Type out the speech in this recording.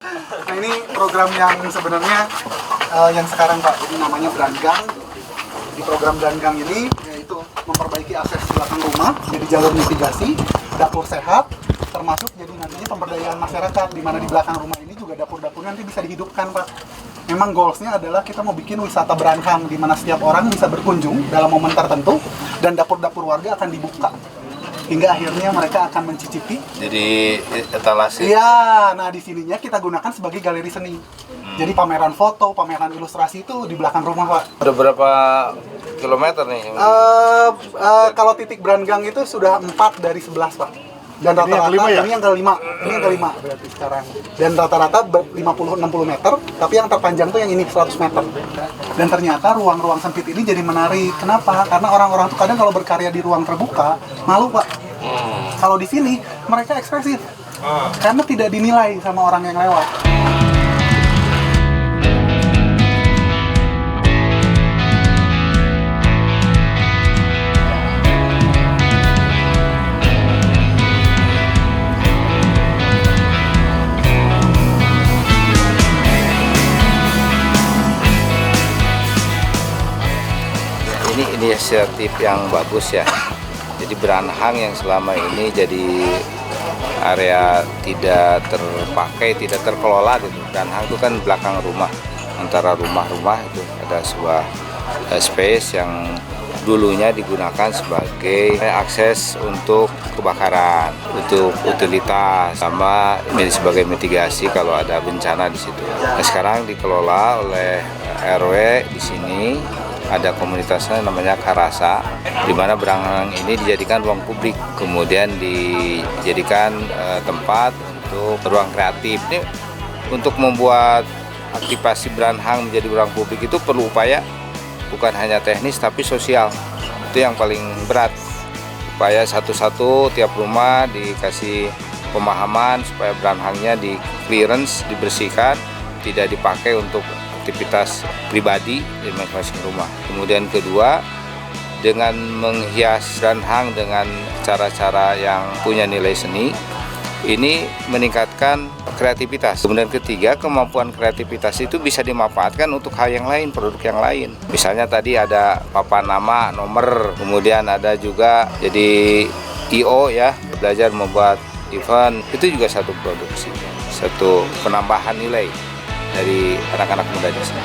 Nah ini program yang sebenarnya yang sekarang Pak, jadi namanya Brandgang. Di program Brandgang ini yaitu memperbaiki akses belakang rumah, jadi jalur mitigasi, dapur sehat, termasuk jadi nantinya pemberdayaan masyarakat, di mana di belakang rumah ini juga dapur-dapur nanti bisa dihidupkan Pak. Memang goalsnya adalah kita mau bikin wisata Brandgang, di mana setiap orang bisa berkunjung dalam momen tertentu dan dapur-dapur warga akan dibuka hingga akhirnya mereka akan mencicipi. Jadi etalase. Iya, nah di sininya kita gunakan sebagai galeri seni. Jadi pameran foto, pameran ilustrasi itu di belakang rumah Pak. Udah berapa kilometer nih? Kalau titik Brandgang itu sudah 4 dari 11 Pak. Dan rata-rata ini yang kelima, ini yang kelima berarti sekarang. Dan rata-rata 50-60 meter, tapi yang terpanjang tuh yang ini 100 meter. Dan ternyata ruang-ruang sempit ini jadi menarik. Kenapa? Karena orang-orang tuh kadang kalau berkarya di ruang terbuka malu Pak. Kalau di sini mereka ekspresif, karena tidak dinilai sama orang yang lewat. Ini inisiatif yang bagus ya. Jadi Brandgang yang selama ini jadi area tidak terpakai, tidak terkelola gitu. Brandgang itu kan belakang rumah, antara rumah-rumah itu ada sebuah space yang dulunya digunakan sebagai akses untuk kebakaran, untuk utilitas, sama sebagai mitigasi kalau ada bencana di situ. Nah, sekarang dikelola oleh RW di sini. Ada komunitasnya namanya Karasa, di mana Brandgang ini dijadikan ruang publik, kemudian dijadikan tempat untuk ruang kreatif. Ini untuk membuat aktivasi Brandgang menjadi ruang publik itu perlu upaya bukan hanya teknis tapi sosial. Itu yang paling berat. Upaya satu-satu tiap rumah dikasih pemahaman supaya Brandgangnya di clearance, dibersihkan, tidak dipakai untuk aktivitas pribadi di masing-masing rumah. Kemudian kedua, dengan menghias Brandgang dengan cara-cara yang punya nilai seni, ini meningkatkan kreativitas. Kemudian ketiga, kemampuan kreativitas itu bisa dimanfaatkan untuk hal yang lain, produk yang lain. Misalnya tadi ada papan nama, nomor, kemudian ada juga jadi IO ya, belajar membuat event, itu juga satu produksi, satu penambahan nilai dari anak-anak muda di sini.